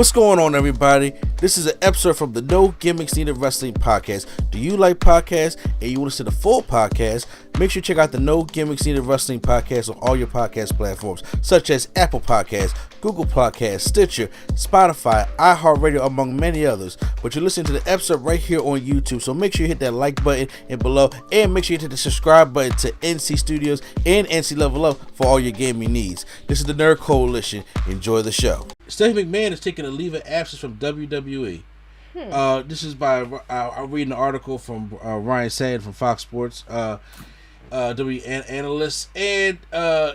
What's going on, everybody? This is an episode from the No Gimmicks Needed Wrestling podcast. Do you like podcasts and you want to see the full podcast? Make sure you check out the No Gimmicks Needed Wrestling podcast on all your podcast platforms, such as Apple Podcasts, Google Podcasts, Stitcher, Spotify, iHeartRadio, among many others. But you're listening to the episode right here on YouTube, so make sure you hit that like button and below, and make sure you hit the subscribe button to NC Studios and NC Level Up for all your gaming needs. This is the Nerd Coalition. Enjoy the show. Stephanie McMahon is taking a leave of absence from WWE. This is by I'm reading an article from Ryan Sand from Fox Sports, W analyst, and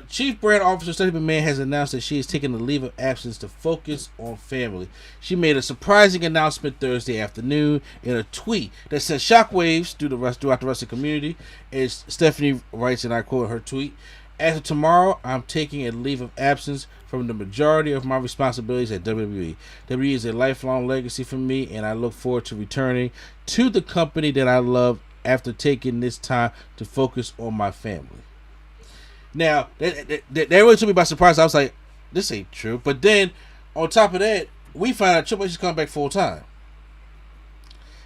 Chief Brand Officer Stephanie McMahon has announced that she is taking a leave of absence to focus on family. She made a surprising announcement Thursday afternoon in a tweet that sent shockwaves throughout the wrestling community. As Stephanie writes, and I quote her tweet: "As of tomorrow, I'm taking a leave of absence from the majority of my responsibilities at WWE. WWE is a lifelong legacy for me, and I look forward to returning to the company that I love after taking this time to focus on my family." Now, that really took me by surprise. I was like, this ain't true. But then, on top of that, we find out Triple H is coming back full time.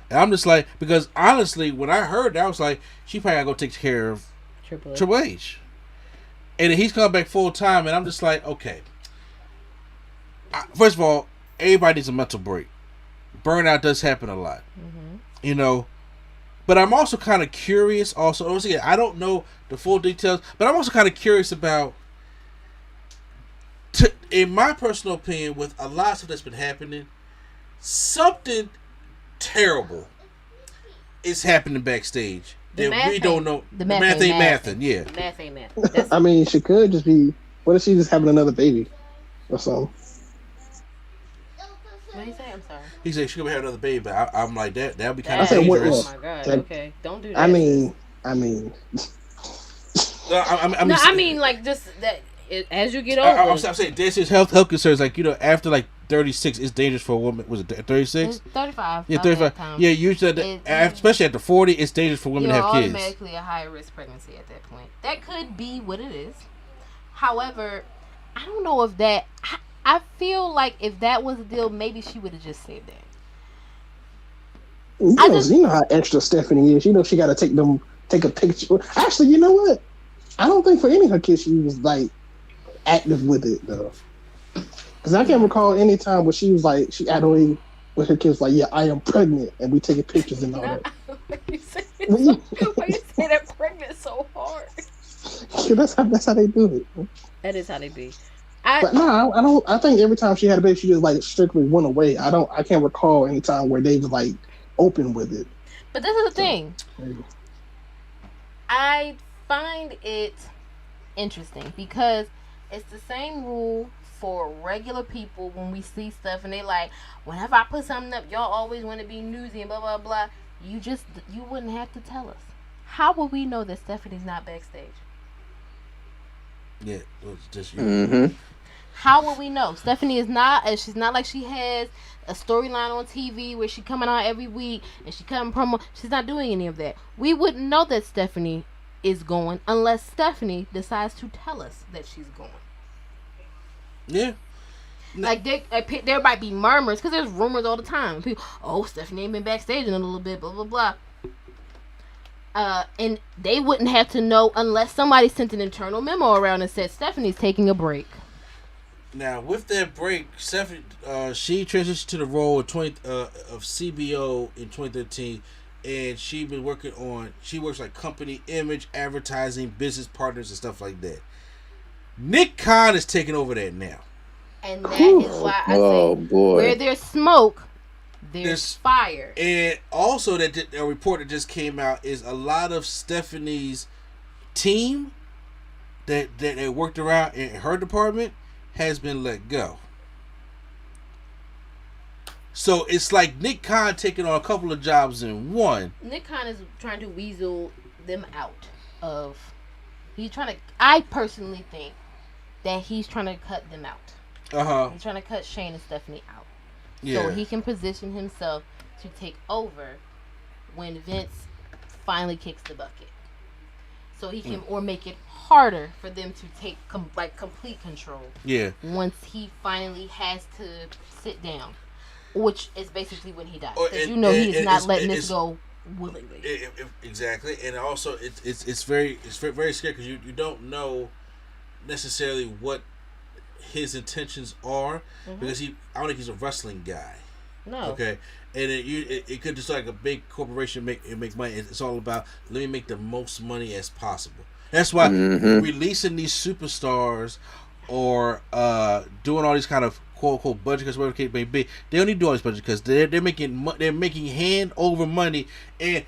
And I'm just like, because honestly, when I heard that, I was like, she probably gotta go take care of Triple H. And he's coming back full time, and I'm just like, okay. First of all, everybody needs a mental break. Burnout does happen a lot, you know. But I'm also kind of curious. Also, I don't know the full details, but I'm also kind of curious about. In my personal opinion, with a lot of stuff that's been happening, something terrible is happening backstage. We don't know. The math ain't mathin'. Yeah. The math ain't mathin'. I mean, she could just be. What if she's just having another baby or something? What did he say? I'm sorry. He said she could have another baby, but I'm like, that would be kind of dangerous. Oh my god. Okay, don't do that. I mean. I mean, like, just that as you get older. I'm saying there's just health concerns. Like, you know, after like 36, it's dangerous for a woman. Was it 36? 35. Yeah, 35. Yeah, usually, especially after 40, it's dangerous for women to have kids. You're automatically a higher risk pregnancy at that point. That could be what it is. However, I don't know if that. I feel like if that was the deal, maybe she would have just said that. You know how extra Stephanie is. You know she got to take a picture. Actually, you know what? I don't think for any of her kids she was like active with it though. Because I can't recall any time where she was like, she acted with her kids like, yeah, I am pregnant, and we taking pictures and all that. Why you say that pregnant so hard? Yeah, that's how they do it. That is how they be. But no, I don't. I think every time she had a baby, she just like strictly went away. I can't recall any time where they was like open with it. But this is the thing. I find it interesting because it's the same rule for regular people when we see stuff and they like, whenever I put something up, y'all always want to be newsy and blah blah blah. You wouldn't have to tell us. How would we know that Stephanie's not backstage? Yeah, it was just you. Mm-hmm. How would we know? Stephanie is not. She's not like she has a storyline on TV where she coming out every week and she cutting promo. She's not doing any of that. We wouldn't know that Stephanie is going unless Stephanie decides to tell us that she's going. Yeah. Like there might be murmurs because there's rumors all the time. People, Stephanie ain't been backstage in a little bit, blah blah blah. And they wouldn't have to know unless somebody sent an internal memo around and said Stephanie's taking a break. Now, with that break, Stephanie, she transitioned to the role of CBO in 2013, and she works like company image, advertising, business partners, and stuff like that. Nick Khan is taking over that now. And that is why I say, where there's smoke, there's fire. And also, a report that just came out is a lot of Stephanie's team that worked around in her department has been let go. So it's like Nick Khan taking on a couple of jobs in one. Nick Khan is trying to weasel them out of. I personally think that he's trying to cut them out. He's trying to cut Shane and Stephanie out. Yeah. So he can position himself to take over when Vince finally kicks the bucket. so he can or make it harder for them to take complete control. Yeah. Once he finally has to sit down, which is basically when he dies, because he is not letting this go willingly. Exactly, and also it's very scary because you don't know necessarily what his intentions are, because I don't think he's a wrestling guy. No. Okay. And it could just like a big corporation make money. It's all about, let me make the most money as possible. That's why releasing these superstars or doing all these kind of quote unquote budget, because whatever the case may be, they don't need to do all this budget because they're making hand over money, and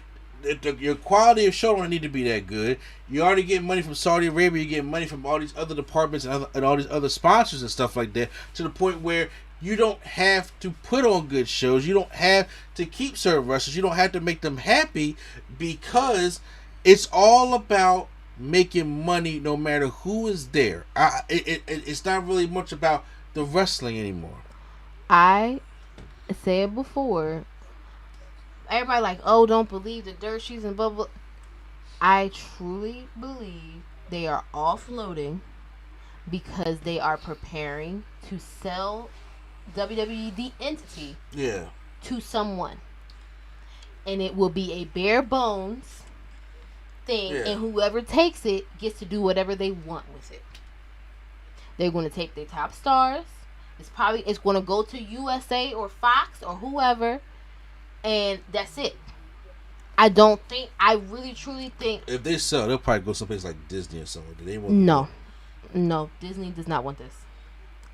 your quality of show don't need to be that good. You already get money from Saudi Arabia, you get money from all these other departments and all these other sponsors and stuff like that, to the point where you don't have to put on good shows. You don't have to keep certain wrestlers. You don't have to make them happy, because it's all about making money no matter who is there. It's not really much about the wrestling anymore. I said before, everybody like, oh, don't believe the dirt sheets and blah, blah. I truly believe they are offloading because they are preparing to sell WWE, the entity, to someone, and it will be a bare bones thing, and whoever takes it gets to do whatever they want with it. They're going to take their top stars. It's going to go to USA or Fox or whoever, and that's it. I really truly think if they sell, they'll probably go someplace like Disney or something. They won't. No, Disney does not want this.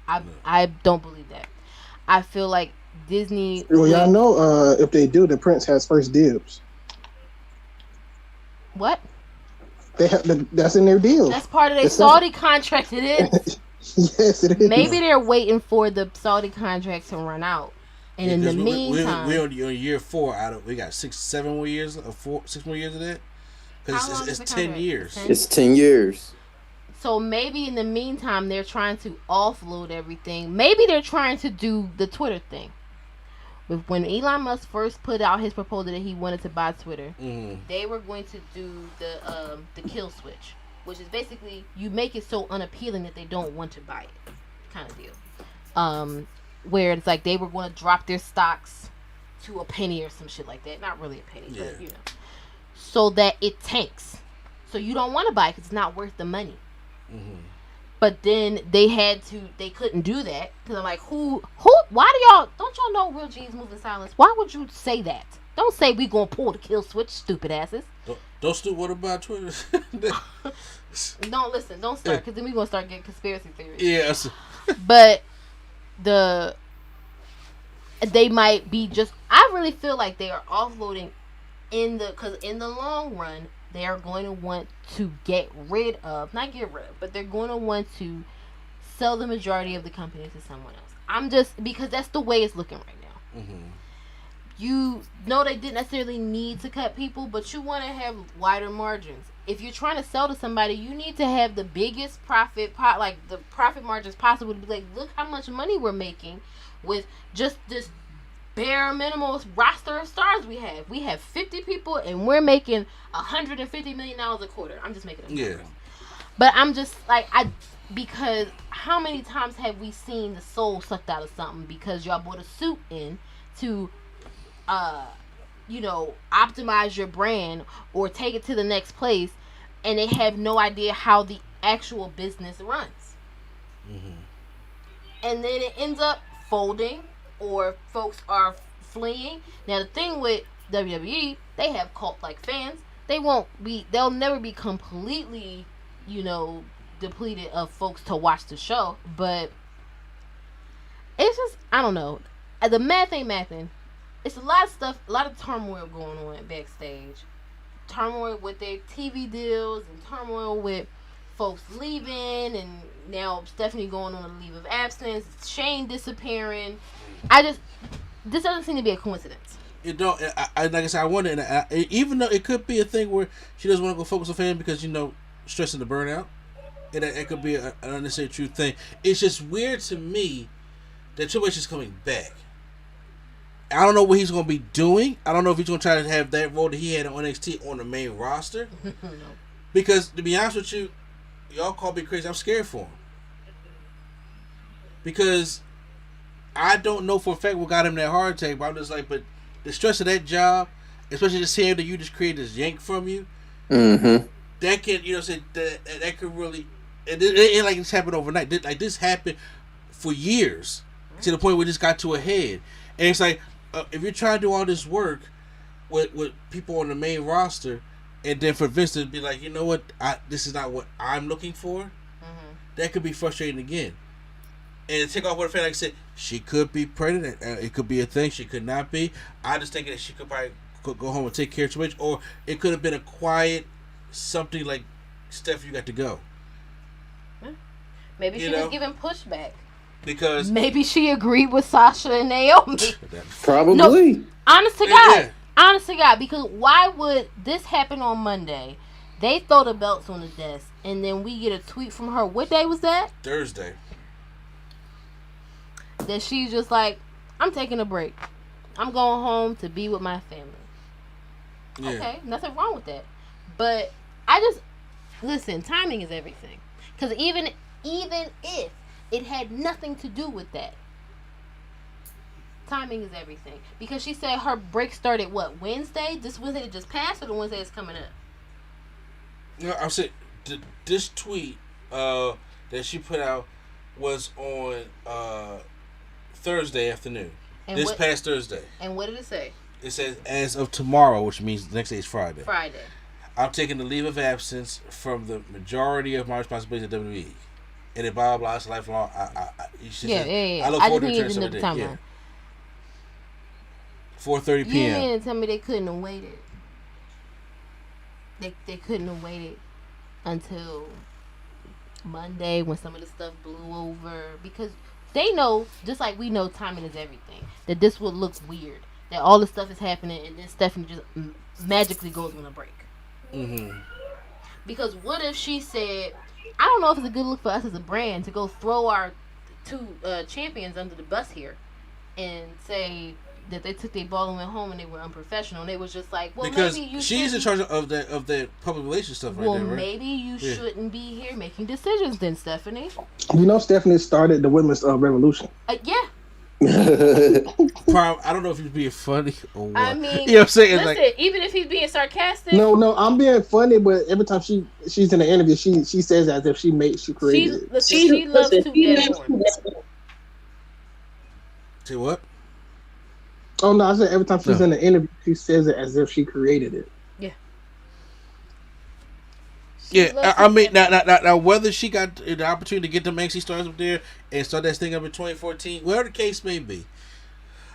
I don't believe that. I feel like Disney. Well, y'all know if they do, the Prince has first dibs. What? That's in their deal. That's part of their Saudi contract. It is. Yes, it is. Maybe they're waiting for the Saudi contract to run out, and in the meantime, we're on year 4 we got 6 more years of that. Because it's 10 years. It's 10 years. So maybe in the meantime, they're trying to offload everything. Maybe they're trying to do the Twitter thing. When Elon Musk first put out his proposal that he wanted to buy Twitter, they were going to do the kill switch, which is basically you make it so unappealing that they don't want to buy it, kind of deal. Where it's like they were going to drop their stocks to a penny or some shit like that. Not really a penny, but you know, so that it tanks. So you don't want to buy it because it's not worth the money. But then they couldn't do that because I'm like, why don't y'all know real G's move in silence? Why would you say that? Don't say we gonna pull the kill switch, stupid asses. What about Twitter? Don't start, because then we gonna start getting conspiracy theories. Yes. But they might be just. I really feel like they are offloading because in the long run, they are going to want to but they're going to want to sell the majority of the company to someone else. Because that's the way it's looking right now. You know they didn't necessarily need to cut people, but you want to have wider margins. If you're trying to sell to somebody, you need to have the biggest profit margins possible to be like, look how much money we're making with just this bare minimal roster of stars we have. We have 50 people and we're making $150 million a quarter. I'm just making up numbers. But I'm just like, because how many times have we seen the soul sucked out of something because y'all bought a suit in to optimize your brand or take it to the next place, and they have no idea how the actual business runs. And then it ends up folding, or folks are fleeing. Now the thing with WWE, they have cult-like fans. They'll never be completely, depleted of folks to watch the show. But it's just, I don't know. The math ain't mathin'. It's a lot of stuff, a lot of turmoil going on backstage. Turmoil with their TV deals, and turmoil with folks leaving, and now Stephanie going on a leave of absence, Shane disappearing. This doesn't seem to be a coincidence. You don't. Like I said, I wonder, even though it could be a thing where she doesn't want to go focus on fans because stressing the burnout, and it could be an unnecessary true thing. It's just weird to me that Triple H is coming back. I don't know what he's going to be doing. I don't know if he's going to try to have that role that he had on NXT on the main roster. Because to be honest with you, y'all call me crazy. I'm scared for him. Because I don't know for a fact what got him that heart attack, but I'm just like, but the stress of that job, especially just hearing that you just created this yank from you, that can, you know, say that could really, it ain't like this happened overnight. Like this happened for years to the point where it just got to a head, and it's like if you're trying to do all this work with people on the main roster, and then for Vince to be like, you know what, this is not what I'm looking for, that could be frustrating again. And to take off what a fan, like I said, she could be pregnant. It could be a thing. She could not be. I just think that she could probably go home and take care of Twitch, or it could have been a quiet something like, Steph, you got to go. Maybe she was giving pushback. Because maybe she agreed with Sasha and Naomi. Probably. No, honest to God. Honest to God. Because why would this happen on Monday? They throw the belts on the desk, and then we get a tweet from her. What day was that? Thursday. That she's just like, I'm taking a break. I'm going home to be with my family. Yeah. Okay, nothing wrong with that. But I just, listen, timing is everything. Because even if it had nothing to do with that, timing is everything. Because she said her break started, what, Wednesday? This Wednesday that just passed, or the Wednesday that's coming up? No, I'm saying, this tweet that she put out was on Thursday afternoon. And past Thursday. And what did it say? It says, as of tomorrow, which means the next day is Friday. Friday. I'm taking the leave of absence from the majority of my responsibilities at WWE. And then blah, blah, blah, it's lifelong. I look forward to returning some day. Yeah. 4:30 p.m. You mean to tell me they couldn't have waited? They couldn't have waited until Monday when some of the stuff blew over, because they know, just like we know, timing is everything. That this would look weird. That all the stuff is happening, and then Stephanie just magically goes on a break. Because what if she said, I don't know if it's a good look for us as a brand to go throw our two champions under the bus here and say that they took their ball and went home and they were unprofessional, and they was just like, well, because maybe you she's in charge of that public relations stuff right there, right? Well, maybe you shouldn't be here making decisions then, Stephanie. You know, Stephanie started the women's revolution. Yeah. I don't know if he's being funny or what. I mean, you know what I'm saying? Listen, like, even if he's being sarcastic. No, I'm being funny, but every time she's in the interview, she says as if she created it. She loves to dead horns. Say what? Oh no, I said every time she's in the interview, she says it as if she created it. Yeah. Yeah, I mean, now, whether she got the opportunity to get the Maxi Stars up there and start that thing up in 2014, whatever the case may be.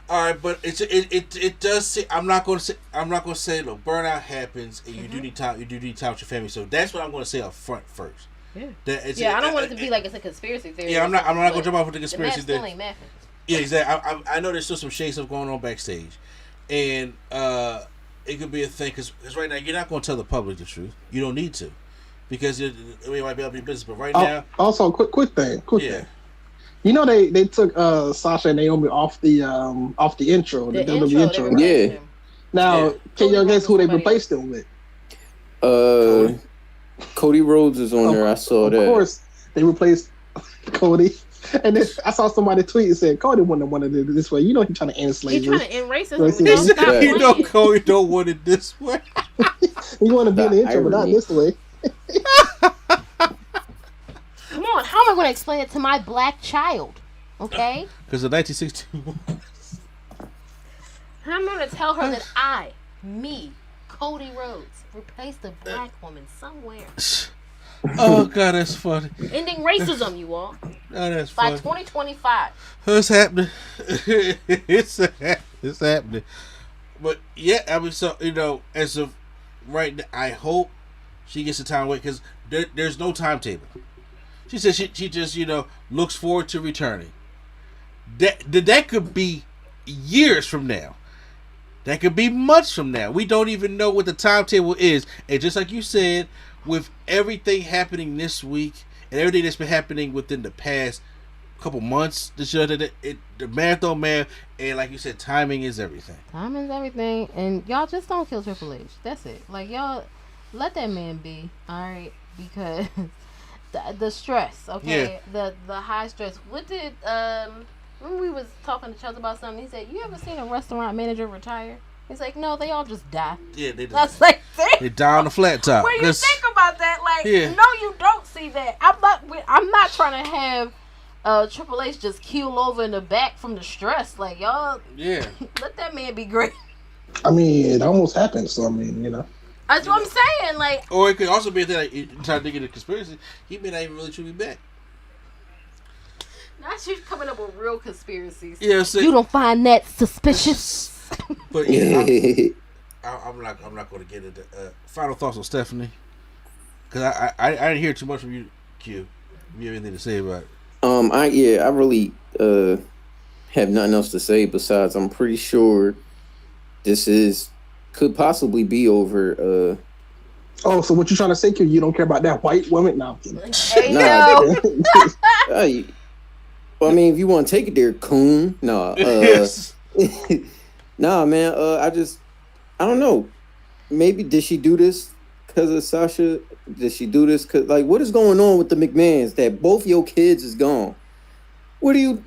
All right, but it does say, I'm not going to say look, burnout happens and you do need time with your family. So that's what I'm going to say up front first. Yeah. I don't want it to be like it's a conspiracy theory. Yeah, I'm not going to jump off with the conspiracy theory. Still ain't mapping. Yeah, exactly. I know there's still some shady stuff going on backstage, and it could be a thing because right now you're not going to tell the public the truth. You don't need to, because it might be able to be business. But right now, also quick thing. You know they took Sasha and Naomi off the intro, the WWE intro. Yeah. Now, can y'all guess who they replaced them with? Cody Rhodes is on there. I saw that. Of course, they replaced Cody. And then I saw somebody tweet and said, Cody wouldn't want to do it this way. You know he's trying to end slavery. He's trying to end racism. You know Cody don't want it this way. You want to be in the intro, but not this way. Come on, how am I going to explain it to my black child? Okay? Because of 1961. I'm going to tell her that Cody Rhodes, replaced a black woman somewhere. Oh God, that's funny. Ending racism, you all. Oh, that's funny. By 2025. It's happening. It's happening. But yeah, I mean, so as of right now, I hope she gets the time away because there's no timetable. She says she just looks forward to returning. That could be years from now. That could be months from now. We don't even know what the timetable is. And just like you said, with everything happening this week and everything that's been happening within the past couple months, the marathon man, and like you said, timing is everything. Timing is everything, and y'all just don't kill Triple H. That's it. Like y'all, let that man be, all right, because the stress, okay, the high stress. What did when we was talking to Chuck about something, he said, "You ever seen a restaurant manager retire?" He's like, "No, they all just die." Yeah, they That's like, they die on the flat top. when you think about that, like, Yeah. no, you don't see that. I'm not trying to have Triple H just keel over in the back from the stress. Like, y'all, Yeah. let that man be great. I mean, it almost happened. So I mean, you know. That's what I'm saying. Like, Or it could also be that, like, you try to dig into the conspiracy, he may not even really truly be back. now she's coming up with real conspiracies. Yeah, so, You don't find that suspicious? but yeah, I'm not going to get into final thoughts on Stephanie, because I didn't hear too much from you, Q. If you have anything to say about it. I really have nothing else to say besides I'm pretty sure this could possibly be over. Oh, so what you trying to say, Q? You don't care about that white woman? No, I'm kidding. Hey, Nah, yo. Well, I mean, if you want to take it there, coon. No, Yes. nah, man. I don't know. Maybe did she do this because of Sasha? Did she do this because, like, what is going on with the McMahons that both your kids is gone? What do you?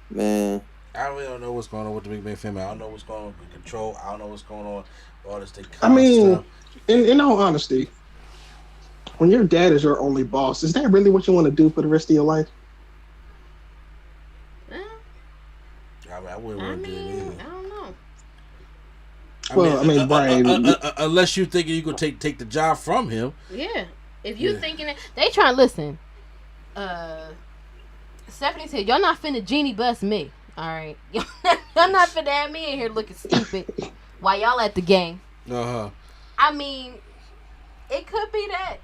Man. I really don't know what's going on with the McMahon family. I don't know what's going on with Control. I don't know what's going on with all this thing. I mean, stuff. in all honesty, when your dad is your only boss, is that really what you want to do for the rest of your life? I wouldn't want to do it either. I don't know. Well, I mean, Brian, unless you thinking you could take the job from him. Yeah. If you thinking it, they trying to listen. Stephanie said, "Y'all not finna genie bust me. All right, y'all not finna have me in here looking stupid while y'all at the game." I mean, it could be that.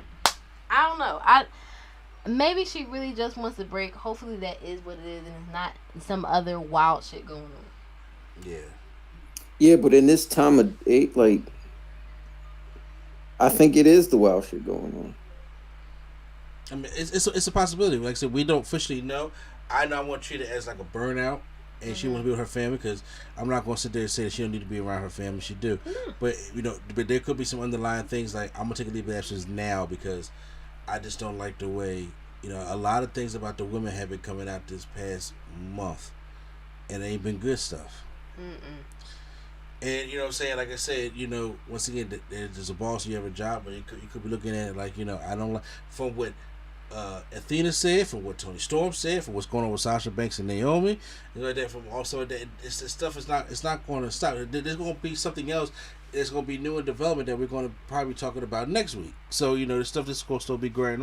I don't know. Maybe she really just wants a break. Hopefully that is what it is, and it's not some other wild shit going on. Yeah. Yeah, but in this time of eight, like, I think it is the wild shit going on. I mean, it's a possibility. Like I said, we don't officially know. I know I want to treat it as like a burnout, and she wants to be with her family, because I'm not going to sit there and say that she don't need to be around her family. She do, but but there could be some underlying things like, I'm gonna take a leave of absence now because I just don't like the way, a lot of things about the women have been coming out this past month, and it ain't been good stuff. And you know what I'm saying, like I said, once again, there's a boss, you have a job, but you could be looking at it like, I don't like, from what Athena said, from what Tony Storm said, from what's going on with Sasha Banks and Naomi, like that, from also that this stuff is not going to stop. There's going to be something else. There's going to be new in development that we're going to probably be talking about next week. So this stuff is going to still be going on.